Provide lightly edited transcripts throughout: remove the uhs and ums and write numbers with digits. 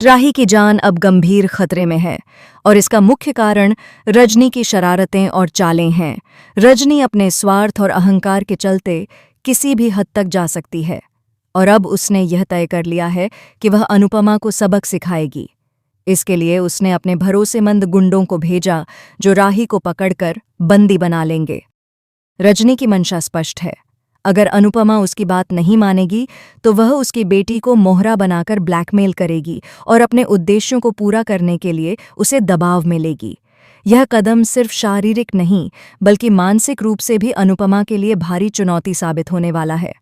राही की जान अब गंभीर खतरे में है और इसका मुख्य कारण रजनी की शरारतें और चालें हैं। रजनी अपने स्वार्थ और अहंकार के चलते किसी भी हद तक जा सकती है और अब उसने यह तय कर लिया है कि वह अनुपमा को सबक सिखाएगी। इसके लिए उसने अपने भरोसेमंद गुंडों को भेजा जो राही को पकड़कर बंदी बना लेंगे। रजनी की मंशा स्पष्ट है। अगर अनुपमा उसकी बात नहीं मानेगी तो वह उसकी बेटी को मोहरा बनाकर ब्लैकमेल करेगी और अपने उद्देश्यों को पूरा करने के लिए उसे दबाव में लेगी। यह कदम सिर्फ शारीरिक नहीं बल्कि मानसिक रूप से भी अनुपमा के लिए भारी चुनौती साबित होने वाला है।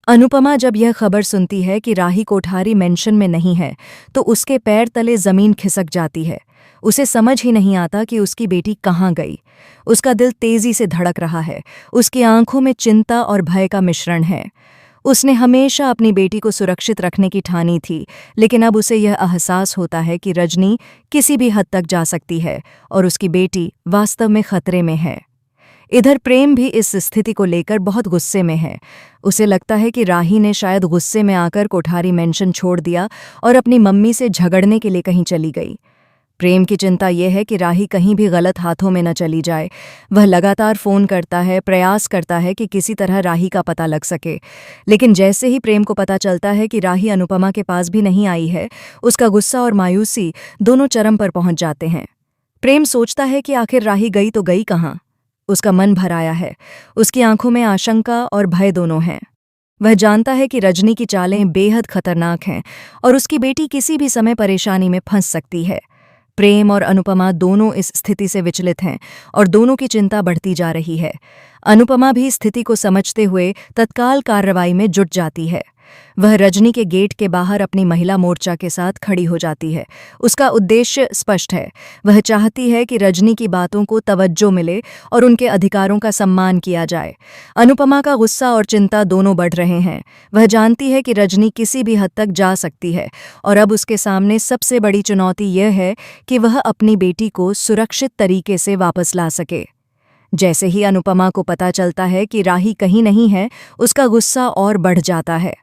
अनुपमा जब यह खबर सुनती है कि राही कोठारी मेंशन में नहीं है तो उसके पैर तले जमीन खिसक जाती है। उसे समझ ही नहीं आता कि उसकी बेटी कहाँ गई। उसका दिल तेजी से धड़क रहा है। उसकी आंखों में चिंता और भय का मिश्रण है। उसने हमेशा अपनी बेटी को सुरक्षित रखने की ठानी थी, लेकिन अब उसे यह एहसास होता है कि रजनी किसी भी हद तक जा सकती है और उसकी बेटी वास्तव में खतरे में है। इधर प्रेम भी इस स्थिति को लेकर बहुत गुस्से में है। उसे लगता है कि राही ने शायद गुस्से में आकर कोठारी मेंशन छोड़ दिया और अपनी मम्मी से झगड़ने के लिए कहीं चली गई। प्रेम की चिंता यह है कि राही कहीं भी गलत हाथों में न चली जाए। वह लगातार फोन करता है, प्रयास करता है कि किसी तरह राही का पता लग सके, लेकिन जैसे ही प्रेम को पता चलता है कि राही अनुपमा के पास भी नहीं आई है, उसका गुस्सा और मायूसी दोनों चरम पर पहुंच जाते हैं। प्रेम सोचता है कि आखिर राही गई तो गई कहाँ। उसका मन भर आया है। उसकी आंखों में आशंका और भय दोनों हैं। वह जानता है कि रजनी की चालें बेहद खतरनाक हैं और उसकी बेटी किसी भी समय परेशानी में फंस सकती है। प्रेम और अनुपमा दोनों इस स्थिति से विचलित हैं और दोनों की चिंता बढ़ती जा रही है। अनुपमा भी स्थिति को समझते हुए तत्काल कार्रवाई में जुट जाती है। वह रजनी के गेट के बाहर अपनी महिला मोर्चा के साथ खड़ी हो जाती है। उसका उद्देश्य स्पष्ट है। वह चाहती है कि रजनी की बातों को तवज्जो मिले और उनके अधिकारों का सम्मान किया जाए। अनुपमा का गुस्सा और चिंता दोनों बढ़ रहे हैं। वह जानती है कि रजनी किसी भी हद तक जा सकती है और अब उसके सामने सबसे बड़ी चुनौती यह है कि वह अपनी बेटी को सुरक्षित तरीके से वापस ला सके। जैसे ही अनुपमा को पता चलता है कि राही कहीं नहीं है, उसका गुस्सा और बढ़ जाता है।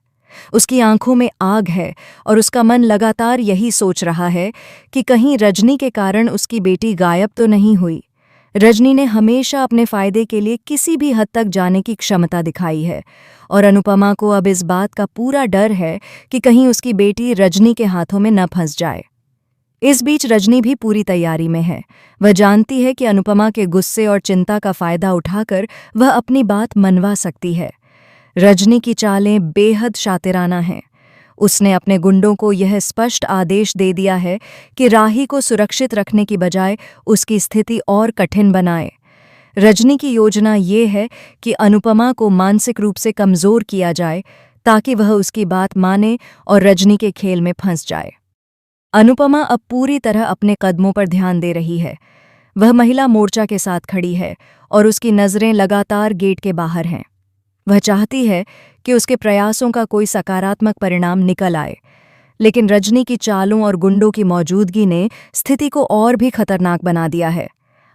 उसकी आंखों में आग है और उसका मन लगातार यही सोच रहा है कि कहीं रजनी के कारण उसकी बेटी गायब तो नहीं हुई। रजनी ने हमेशा अपने फायदे के लिए किसी भी हद तक जाने की क्षमता दिखाई है और अनुपमा को अब इस बात का पूरा डर है कि कहीं उसकी बेटी रजनी के हाथों में न फंस जाए। इस बीच रजनी भी पूरी तैयारी में है। वह जानती है कि अनुपमा के गुस्से और चिंता का फायदा उठाकर वह अपनी बात मनवा सकती है। रजनी की चालें बेहद शातिराना हैं। उसने अपने गुंडों को यह स्पष्ट आदेश दे दिया है कि राही को सुरक्षित रखने की बजाय उसकी स्थिति और कठिन बनाए। रजनी की योजना ये है कि अनुपमा को मानसिक रूप से कमज़ोर किया जाए ताकि वह उसकी बात माने और रजनी के खेल में फंस जाए। अनुपमा अब पूरी तरह अपने कदमों पर ध्यान दे रही है। वह महिला मोर्चा के साथ खड़ी है और उसकी नज़रें लगातार गेट के बाहर हैं। वह चाहती है कि उसके प्रयासों का कोई सकारात्मक परिणाम निकल आए, लेकिन रजनी की चालों और गुंडों की मौजूदगी ने स्थिति को और भी खतरनाक बना दिया है।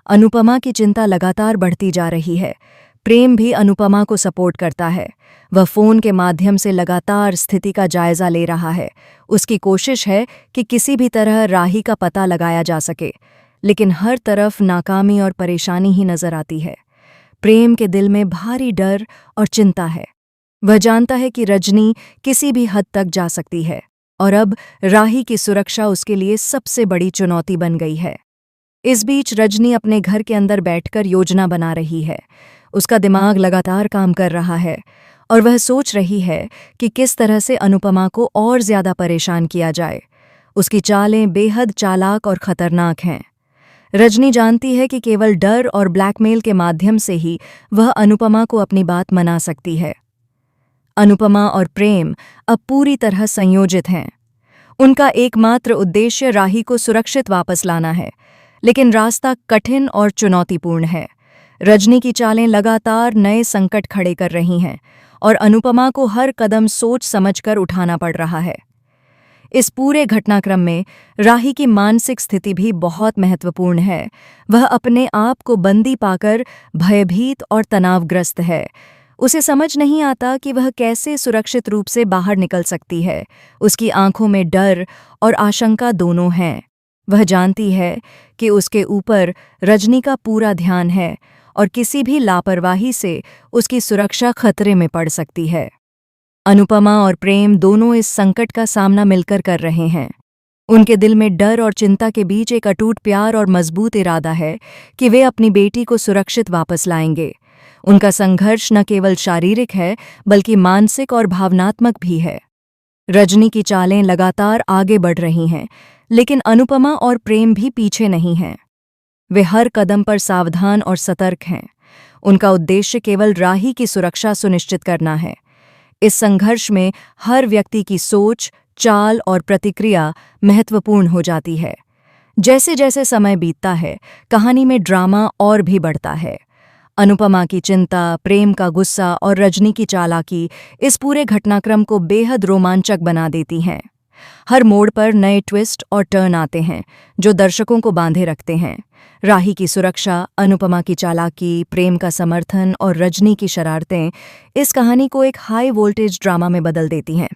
अनुपमा की चिंता लगातार बढ़ती जा रही है। प्रेम भी अनुपमा को सपोर्ट करता है। वह फोन के माध्यम से लगातार स्थिति का जायजा ले रहा है। उसकी कोशिश है कि किसी भी तरह राही का पता लगाया जा सके, लेकिन हर तरफ नाकामी और परेशानी ही नजर आती है। प्रेम के दिल में भारी डर और चिंता है। वह जानता है कि रजनी किसी भी हद तक जा सकती है और अब राही की सुरक्षा उसके लिए सबसे बड़ी चुनौती बन गई है। इस बीच रजनी अपने घर के अंदर बैठकर योजना बना रही है। उसका दिमाग लगातार काम कर रहा है और वह सोच रही है कि किस तरह से अनुपमा को और ज्यादा परेशान किया जाए। उसकी चालें बेहद चालाक और खतरनाक हैं। रजनी जानती है कि केवल डर और ब्लैकमेल के माध्यम से ही वह अनुपमा को अपनी बात मना सकती है। अनुपमा और प्रेम अब पूरी तरह संयोजित हैं। उनका एकमात्र उद्देश्य राही को सुरक्षित वापस लाना है, लेकिन रास्ता कठिन और चुनौतीपूर्ण है। रजनी की चालें लगातार नए संकट खड़े कर रही हैं और अनुपमा को हर कदम सोच समझकर उठाना पड़ रहा है। इस पूरे घटनाक्रम में राही की मानसिक स्थिति भी बहुत महत्वपूर्ण है। वह अपने आप को बंदी पाकर भयभीत और तनावग्रस्त है। उसे समझ नहीं आता कि वह कैसे सुरक्षित रूप से बाहर निकल सकती है। उसकी आंखों में डर और आशंका दोनों हैं। वह जानती है कि उसके ऊपर रजनी का पूरा ध्यान है और किसी भी लापरवाही से उसकी सुरक्षा खतरे में पड़ सकती है। अनुपमा और प्रेम दोनों इस संकट का सामना मिलकर कर रहे हैं। उनके दिल में डर और चिंता के बीच एक अटूट प्यार और मजबूत इरादा है कि वे अपनी बेटी को सुरक्षित वापस लाएंगे। उनका संघर्ष न केवल शारीरिक है बल्कि मानसिक और भावनात्मक भी है। रजनी की चालें लगातार आगे बढ़ रही हैं, लेकिन अनुपमा और प्रेम भी पीछे नहीं हैं। वे हर कदम पर सावधान और सतर्क हैं। उनका उद्देश्य केवल राही की सुरक्षा सुनिश्चित करना है। इस संघर्ष में हर व्यक्ति की सोच, चाल और प्रतिक्रिया महत्वपूर्ण हो जाती है। जैसे जैसे समय बीतता है, कहानी में ड्रामा और भी बढ़ता है। अनुपमा की चिंता, प्रेम का गुस्सा और रजनी की चालाकी इस पूरे घटनाक्रम को बेहद रोमांचक बना देती हैं। हर मोड़ पर नए ट्विस्ट और टर्न आते हैं जो दर्शकों को बांधे रखते हैं। राही की सुरक्षा, अनुपमा की चालाकी, प्रेम का समर्थन और रजनी की शरारतें इस कहानी को एक हाई वोल्टेज ड्रामा में बदल देती हैं।